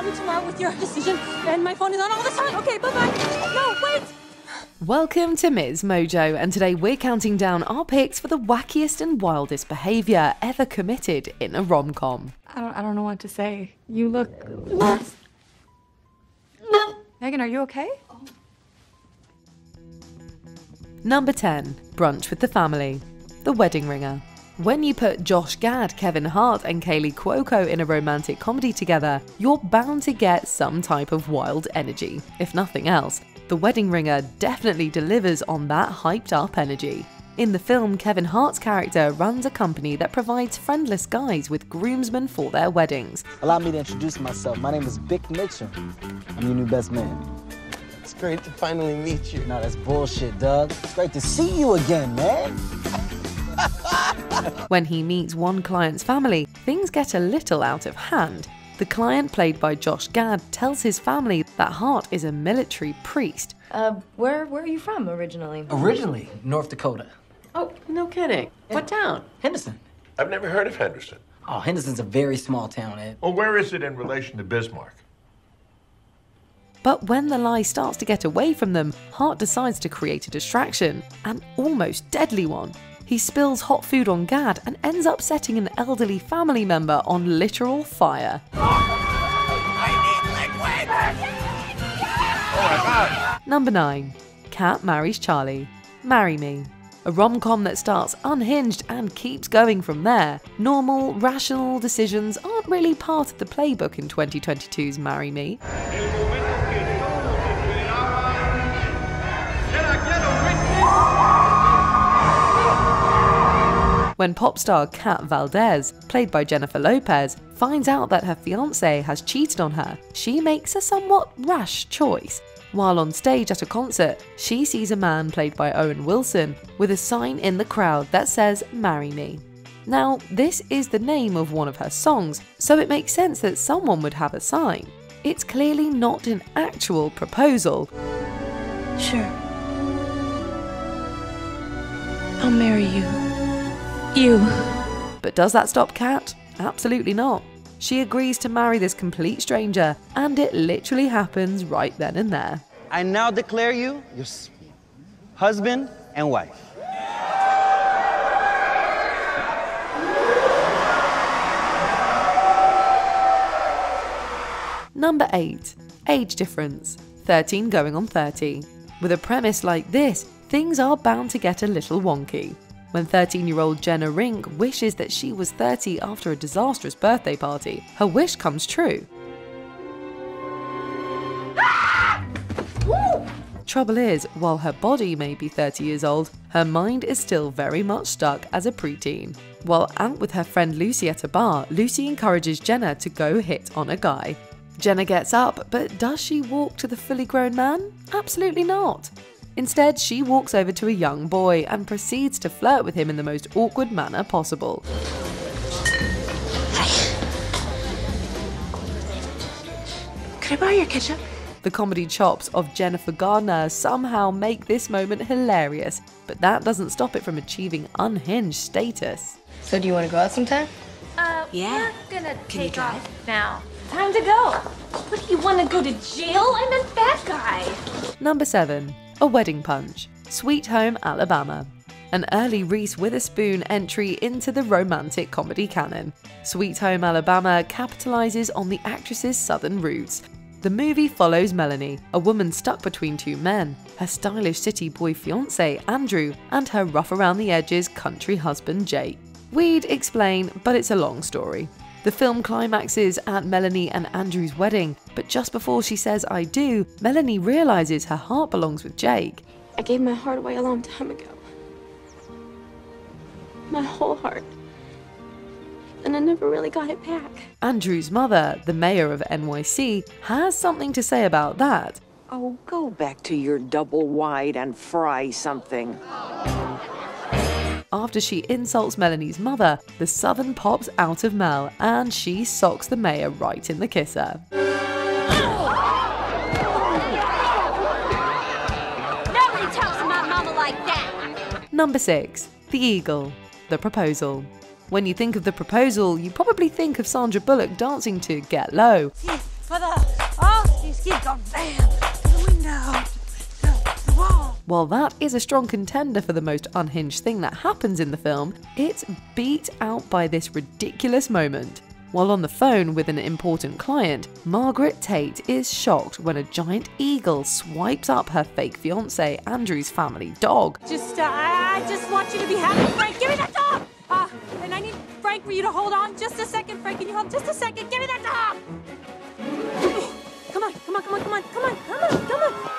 call me tomorrow with your decision, and my phone is on all the time. Okay, bye-bye. No, wait! Welcome to MsMojo, and today we're counting down our picks for the wackiest and wildest behaviour ever committed in a rom-com. I don't know what to say. You look... Megan, are you okay? Number 10. Brunch with the Family. The Wedding Ringer. When you put Josh Gad, Kevin Hart and Kaylee Cuoco in a romantic comedy together, you're bound to get some type of wild energy. If nothing else, The Wedding Ringer definitely delivers on that hyped up energy. In the film, Kevin Hart's character runs a company that provides friendless guys with groomsmen for their weddings. Allow me to introduce myself. My name is Vic Mitchell. I'm your new best man. It's great to finally meet you. No, that's bullshit, Doug. It's great to see you again, man. When he meets one client's family, things get a little out of hand. The client, played by Josh Gad, tells his family that Hart is a military priest. Where are you from originally? Originally, North Dakota. Oh, no kidding. What town? Henderson. I've never heard of Henderson. Oh, Henderson's a very small town, Ed. Well, where is it in relation to Bismarck? But when the lie starts to get away from them, Hart decides to create a distraction, an almost deadly one. He spills hot food on Gad and ends up setting an elderly family member on literal fire. I need liquid! Oh my God! Number 9. Kat marries Charlie. Marry Me. A rom-com that starts unhinged and keeps going from there. Normal, rational decisions aren't really part of the playbook in 2022's Marry Me. When pop star Kat Valdez, played by Jennifer Lopez, finds out that her fiancé has cheated on her, she makes a somewhat rash choice. While on stage at a concert, she sees a man, played by Owen Wilson, with a sign in the crowd that says "Marry Me." Now, this is the name of one of her songs, so it makes sense that someone would have a sign. It's clearly not an actual proposal. Sure. I'll marry you. But does that stop Kat? Absolutely not. She agrees to marry this complete stranger, and it literally happens right then and there. I now declare you your husband and wife. Number 8. Age difference. 13 going on 30. With a premise like this, things are bound to get a little wonky. When 13-year-old Jenna Rink wishes that she was 30 after a disastrous birthday party, her wish comes true. Trouble is, while her body may be 30 years old, her mind is still very much stuck as a preteen. While out with her friend Lucy at a bar, Lucy encourages Jenna to go hit on a guy. Jenna gets up, but does she walk to the fully grown man? Absolutely not. Instead, she walks over to a young boy and proceeds to flirt with him in the most awkward manner possible. Could I borrow your ketchup? The comedy chops of Jennifer Garner somehow make this moment hilarious, but that doesn't stop it from achieving unhinged status. So do you want to go out sometime? Yeah. We're gonna take off now. Time to go. What, do you want to go to jail? I'm a bad guy. Number 7. A Wedding Punch. Sweet Home Alabama. An early Reese Witherspoon entry into the romantic comedy canon. Sweet Home Alabama capitalizes on the actress's southern roots. The movie follows Melanie, a woman stuck between two men, her stylish city boy fiancé Andrew and her rough around the edges country husband Jake. We'd explain, but it's a long story. The film climaxes at Melanie and Andrew's wedding, but just before she says "I do," Melanie realizes her heart belongs with Jake. I gave my heart away a long time ago. My whole heart. And I never really got it back. Andrew's mother, the mayor of NYC, has something to say about that. Oh, go back to your double wide and fry something. After she insults Melanie's mother, the southern pops out of Mel and she socks the mayor right in the kisser. Nobody talks to my mama like that. Number 6. The Eagle. The Proposal. When you think of The Proposal, you probably think of Sandra Bullock dancing to Get Low. For the see it go bam, the window, the wall. While that is a strong contender for the most unhinged thing that happens in the film, it's beat out by this ridiculous moment. While on the phone with an important client, Margaret Tate is shocked when a giant eagle swipes up her fake fiancé Andrew's family dog. I just want you to be happy, Frank. Give me that dog! And I need Frank for you to hold on just a second, Frank. Can you hold just a second? Give me that dog! Come on.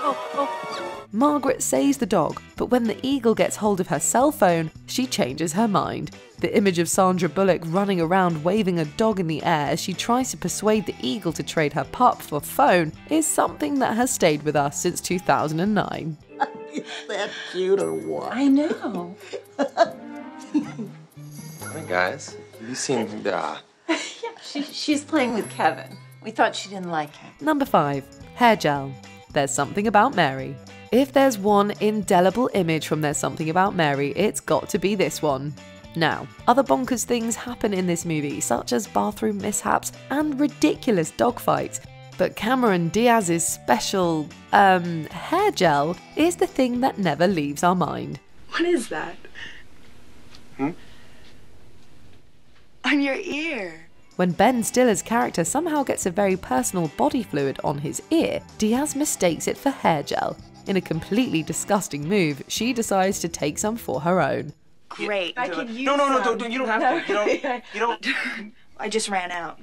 Oh. Margaret saves the dog, but when the eagle gets hold of her cell phone, she changes her mind. The image of Sandra Bullock running around waving a dog in the air as she tries to persuade the eagle to trade her pup for phone is something that has stayed with us since 2009. Is that cute or what? I know. Hey guys, have you seen She's playing with Kevin. We thought she didn't like him. Number 5. Hair gel. There's Something About Mary. If there's one indelible image from There's Something About Mary, it's got to be this one. Now, other bonkers things happen in this movie, such as bathroom mishaps and ridiculous dogfights, but Cameron Diaz's special, hair gel is the thing that never leaves our mind. What is that? On your ear. When Ben Stiller's character somehow gets a very personal body fluid on his ear, Diaz mistakes it for hair gel. In a completely disgusting move, she decides to take some for her own. Great. I can use No, you don't have to. You don't. I just ran out.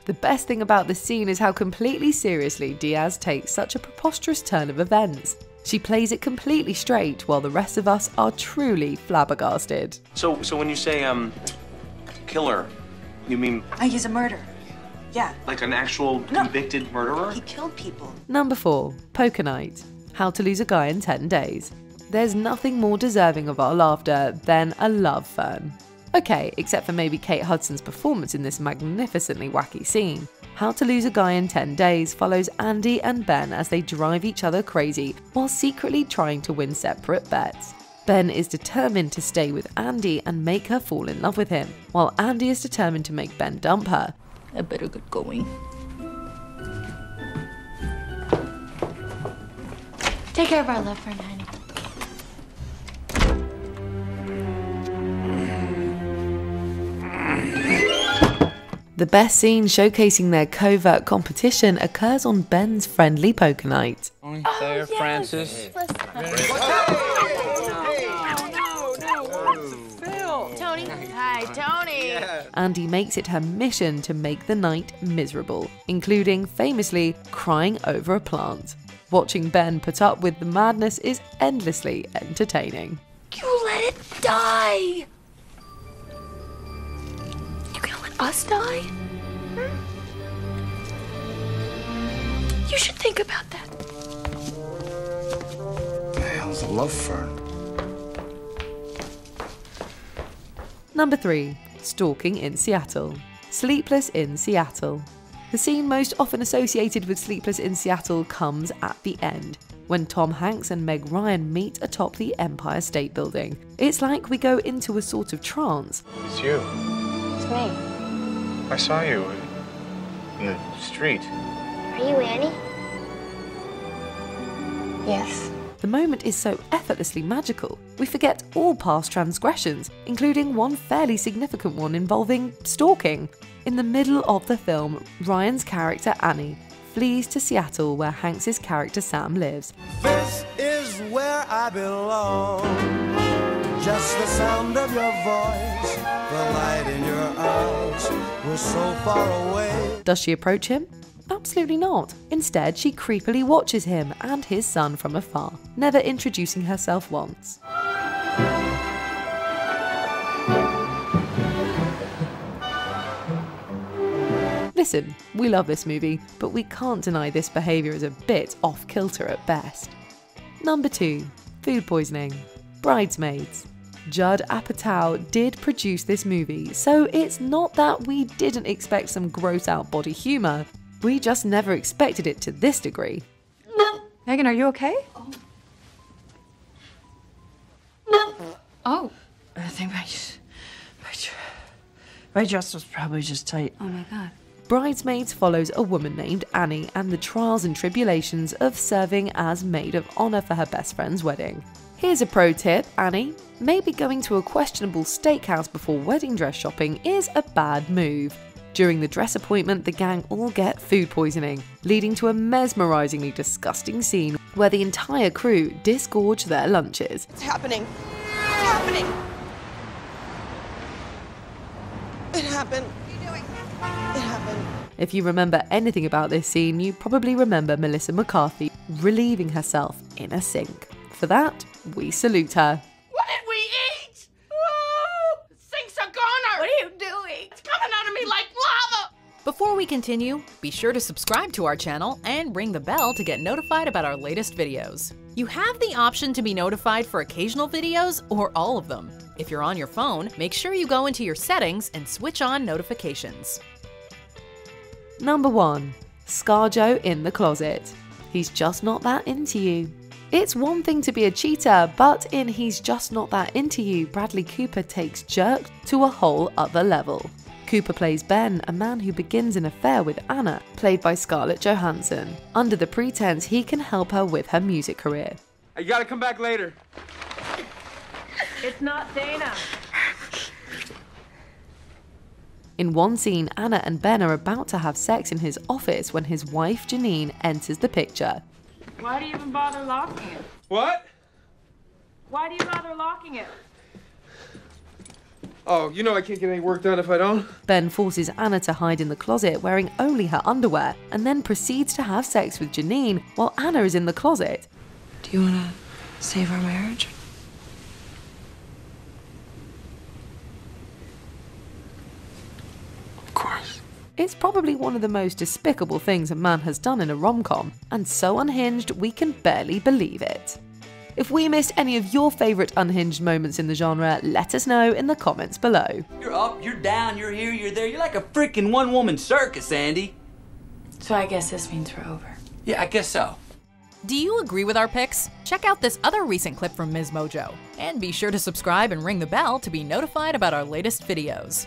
The best thing about this scene is how completely seriously Diaz takes such a preposterous turn of events. She plays it completely straight while the rest of us are truly flabbergasted. So when you say killer, you mean He's a murderer. Yeah. like an actual convicted murderer? He killed people. Number 4. Poker Night. How to Lose a Guy in 10 Days. There's nothing more deserving of our laughter than a love fern. Okay, except for maybe Kate Hudson's performance in this magnificently wacky scene. How to Lose a Guy in 10 Days follows Andy and Ben as they drive each other crazy while secretly trying to win separate bets. Ben is determined to stay with Andy and make her fall in love with him, while Andy is determined to make Ben dump her. I better get going. Take care of our love fern, honey. The best scene showcasing their covert competition occurs on Ben's friendly poker night. There, Francis. Tony. Hi, Tony. Andy makes it her mission to make the night miserable, including famously crying over a plant. Watching Ben put up with the madness is endlessly entertaining. You let it die! You gonna let us die? You should think about that. The hell's a love fern? Number 3. Stalking in Seattle. Sleepless in Seattle. The scene most often associated with Sleepless in Seattle comes at the end, when Tom Hanks and Meg Ryan meet atop the Empire State Building. It's like we go into a sort of trance. It's you. It's me. I saw you in the street. Are you Annie? Yes. The moment is so effortlessly magical, we forget all past transgressions, including one fairly significant one involving stalking. In the middle of the film, Ryan's character Annie flees to Seattle where Hanks' character Sam lives. This is where I belong. Just the sound of your voice, the light in your eyes, we're so far away. Does she approach him? Absolutely not. Instead, she creepily watches him and his son from afar, never introducing herself once. Listen, we love this movie, but we can't deny this behaviour is a bit off-kilter at best. Number 2. Food poisoning. Bridesmaids. Judd Apatow did produce this movie, so it's not that we didn't expect some gross-out body humour, we just never expected it to this degree. Megan, are you okay? Oh. I think my dress was probably just tight. Oh my God. Bridesmaids follows a woman named Annie and the trials and tribulations of serving as maid of honor for her best friend's wedding. Here's a pro tip, Annie. Maybe going to a questionable steakhouse before wedding dress shopping is a bad move. During the dress appointment, the gang all get food poisoning, leading to a mesmerizingly disgusting scene where the entire crew disgorge their lunches. It's happening. It's happening. It happened. What are you doing? It happened. If you remember anything about this scene, you probably remember Melissa McCarthy relieving herself in a sink. For that, we salute her. What did we eat? Oh, sink's a goner. What are you doing? It's coming out of me like lava. Before we continue, be sure to subscribe to our channel and ring the bell to get notified about our latest videos. You have the option to be notified for occasional videos or all of them. If you're on your phone, make sure you go into your settings and switch on notifications. Number 1. ScarJo in the closet. He's just not that into you. It's one thing to be a cheater, but in He's Just Not That Into You, Bradley Cooper takes Jerk to a whole other level. Cooper plays Ben, a man who begins an affair with Anna, played by Scarlett Johansson, under the pretense he can help her with her music career. You gotta come back later. It's not Dana. In one scene, Anna and Ben are about to have sex in his office when his wife Janine enters the picture. Why do you even bother locking it? What? Why do you bother locking it? Oh, you know I can't get any work done if I don't. Ben forces Anna to hide in the closet wearing only her underwear and then proceeds to have sex with Janine while Anna is in the closet. Do you want to save our marriage? Of course. It's probably one of the most despicable things a man has done in a rom-com, and so unhinged we can barely believe it. If we missed any of your favourite unhinged moments in the genre, let us know in the comments below. You're up, you're down, you're here, you're there. You're like a freaking one-woman circus, Andy. So I guess this means we're over. Yeah, I guess so. Do you agree with our picks? Check out this other recent clip from MsMojo. And be sure to subscribe and ring the bell to be notified about our latest videos.